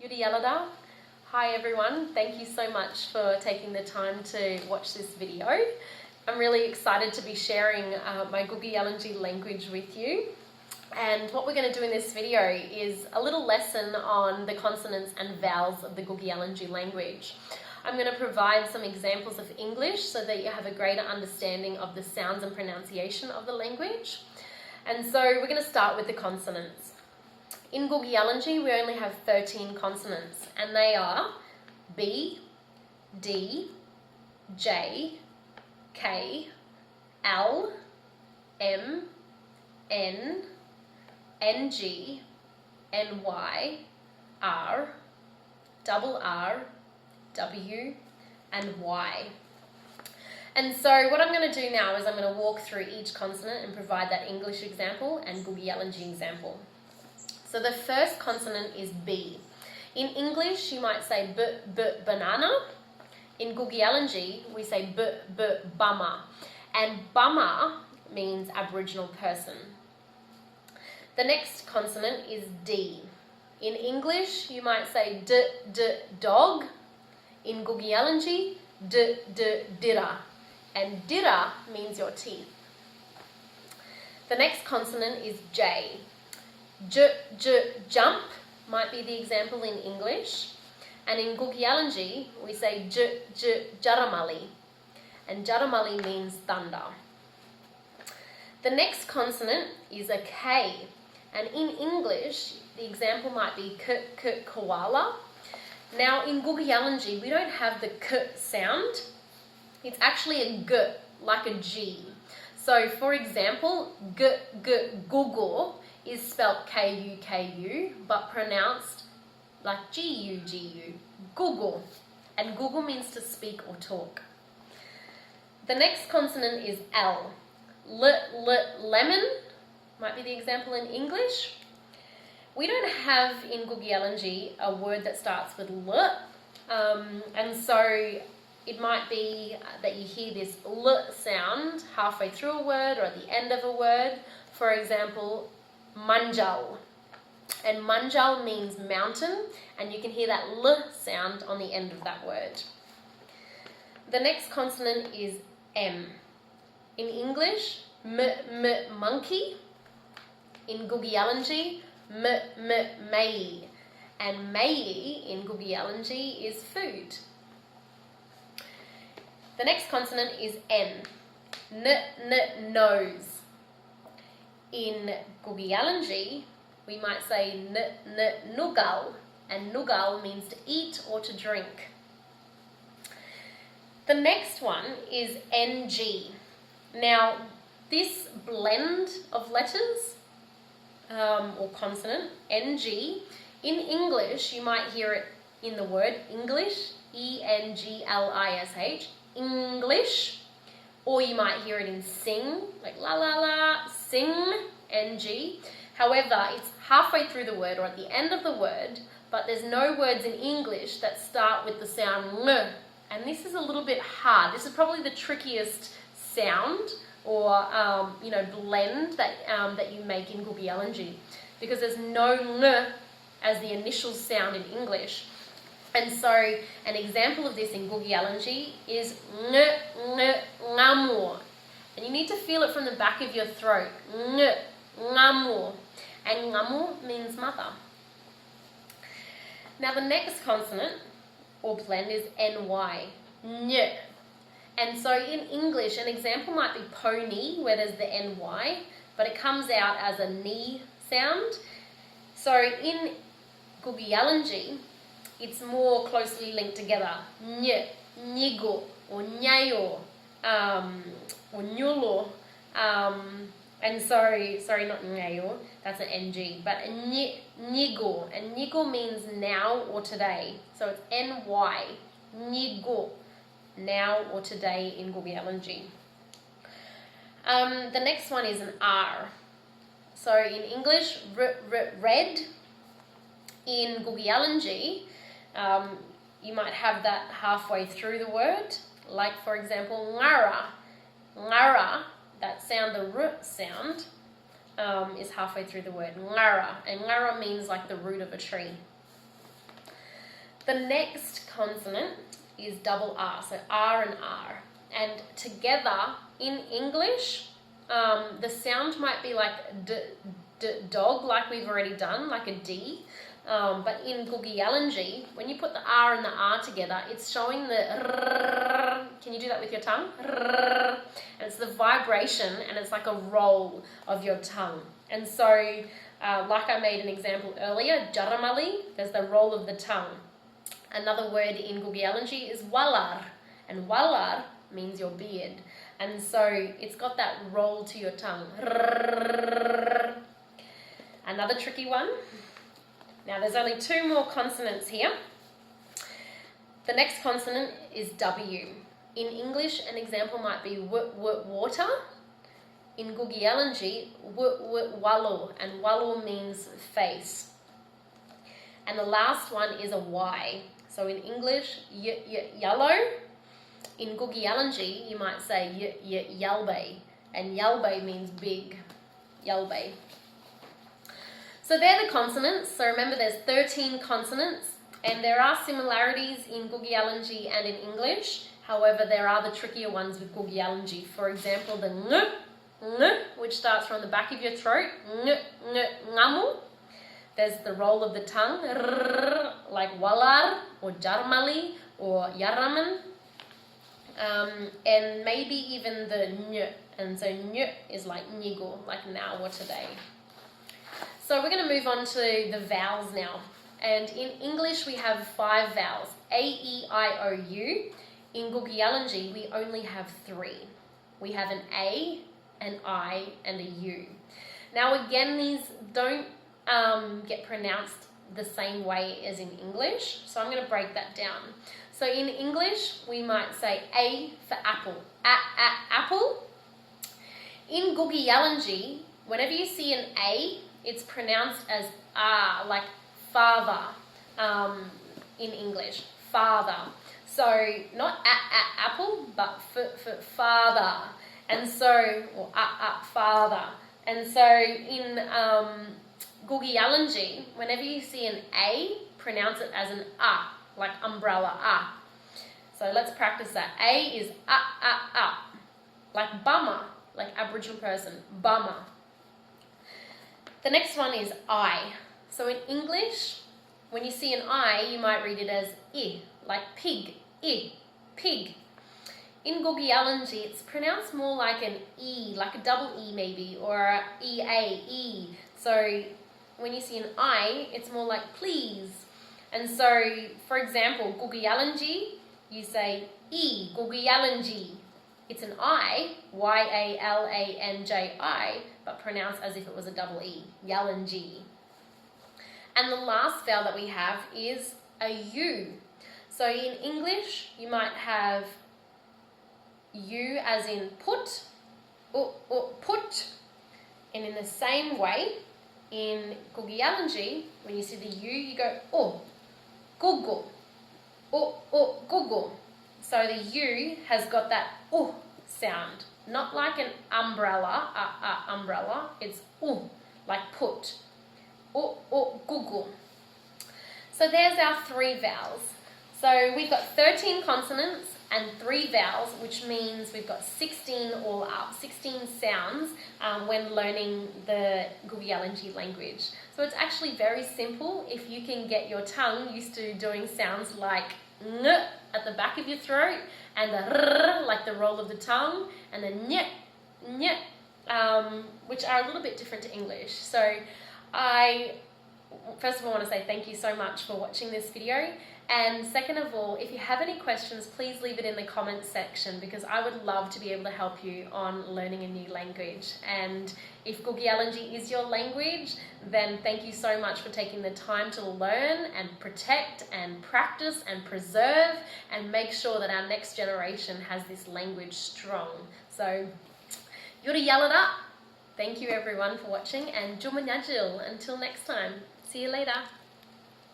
Yudiyalada. Hi everyone, thank you so much for taking the time to watch this video. I'm really excited to be sharing my Gugiyalanji language with you. And what we're going to do in this video is a little lesson on the consonants and vowels of the Gugiyalanji language. I'm going to provide some examples of English so that you have a greater understanding of the sounds and pronunciation of the language. And so we're going to start with the consonants. In Gugiyalanji, we only have 13 consonants, and they are B, D, J, K, L, M, N, NG, NY, R, double R, W, and Y. And so what I'm going to do now is I'm going to walk through each consonant and provide that English example and Gugiyalanji example. So the first consonant is B. In English, you might say b, banana. In Gugiyalanji, we say b, bama. And bama means Aboriginal person. The next consonant is D. In English, you might say d, dog. In Gugiyalanji, d, dira. And dira means your teeth. The next consonant is J. J, jump might be the example in English. And in Gugiyalanji, we say j, jaramali. And jaramali means thunder. The next consonant is a K. And in English, the example might be koala. Now in Gugiyalanji, we don't have the k sound. It's actually a g, like a G. So for example, Google is spelt K-U-K-U, but pronounced like G-U-G-U, Google. And Google means to speak or talk. The next consonant is L. Lemon might be the example in English. We don't have in Gugiyalanji a word that starts with L, and so it might be that you hear this L sound halfway through a word or at the end of a word. For example, Manjal. And Manjal means mountain, and you can hear that L sound on the end of that word. The next consonant is M. In English, monkey. In Gugiyalanji, mai. And mai in Gugiyalanji is food. The next consonant is N. Nose. In Gugiyalanji, we might say nugal, and nugal means to eat or to drink. The next one is NG. Now, this blend of letters or consonant, NG, in English, you might hear it in the word English, E-N-G-L-I-S-H, English, or you might hear it in sing, like la la la, sing, NG. However, it's halfway through the word or at the end of the word, but there's no words in English that start with the sound L. And this is a little bit hard. This is probably the trickiest sound or blend that you make in Gugiyalanji, because there's no L as the initial sound in English. And so an example of this in Gugiyalanji is ngamu. And you need to feel it from the back of your throat. Ngamu. And ngamu means mother. Now the next consonant or blend is ny. Ny. And so in English, an example might be pony, where there's the ny, but it comes out as a ni sound. So in Gugiyalanji, it's more closely linked together. Ny, nyigo, or nyayo, or nyulo. And sorry, not nyayo, that's an NG, but nyigo. And nyigo means now or today. So it's NY, nyigo, now or today in Gugiyalanji. The next one is an R. So in English, red. In Gugiyalanji, you might have that halfway through the word, like for example, ngara. Ngara, that sound, the r sound, is halfway through the word, ngara. And ngara means like the root of a tree. The next consonant is double R, so R and R. And together in English, the sound might be like dog, like we've already done, like a D. But in Gugi-Yalanji, when you put the R and the R together, it's showing the rrr. Can you do that with your tongue? Rrr. And it's the vibration, and it's like a roll of your tongue. And so, like I made an example earlier, jaramali, there's the roll of the tongue. Another word in Gugi-Yalanji is walar, and walar means your beard. And so it's got that roll to your tongue. Rrr. Another tricky one. Now there's only 2 more consonants here. The next consonant is W. In English, an example might be water. In Gugi-Yalanji, walu, and walu means face. And the last one is a Y. So in English, yellow. In Gugi-Yalanji, you might say yalbe, and yalbe means big. Yalbe. So they're the consonants. So remember, there's 13 consonants, and there are similarities in Gugi-Yalanji and in English. However, there are the trickier ones with Gugi-Yalanji. For example, the ng, which starts from the back of your throat, ngamu. There's the roll of the tongue, like walar or jarmali or yaraman. And maybe even the ny, and so ny is like nigo, like now or today. So we're going to move on to the vowels now. And in English we have 5 vowels, A, E, I, O, U. In Gugi-Yalanji we only have 3. We have an A, an I, and a U. Now again, these don't get pronounced the same way as in English, so I'm going to break that down. So in English we might say A for apple, apple. In Gugi-Yalanji, whenever you see an A, it's pronounced as ah, like father, in English, father. So not apple, but for father. And so, or father. And so in Gugi-Yalanji, whenever you see an A, pronounce it as an like umbrella, So let's practice that. A is like bummer, like Aboriginal person, bummer. The next one is I. So in English, when you see an I, you might read it as I, like pig, pig. In Gugi-Yalanji, it's pronounced more like an E, like a double E maybe, or a E-A, E. So when you see an I, it's more like please. And so, for example, Gugi-Yalanji, you say E, Gugi-Yalanji. It's an I, Y-A-L-A-N-J-I, but pronounced as if it was a double E, Yalanji. And the last vowel that we have is a U. So in English, you might have U as in put, put. And in the same way, in Gugi-Yalanji, when you see the U, you go gugu, gugu. So the U has got that sound, not like an umbrella, umbrella. It's like put, gugu. So there's our 3 vowels. So we've got 13 consonants and 3 vowels, which means we've got 16 all up, 16 sounds when learning the Gugi-Yalanji language. So it's actually very simple if you can get your tongue used to doing sounds like ng at the back of your throat, and the rrr, like the roll of the tongue, and the ny, which are a little bit different to English. So I first of all want to say thank you so much for watching this video. And second of all, if you have any questions, please leave it in the comments section, because I would love to be able to help you on learning a new language. And if Gugi-Yalanji is your language, then thank you so much for taking the time to learn and protect and practice and preserve and make sure that our next generation has this language strong. So, Yuri Yalada. Thank you everyone for watching, and Jumanyajil. Until next time. See you later.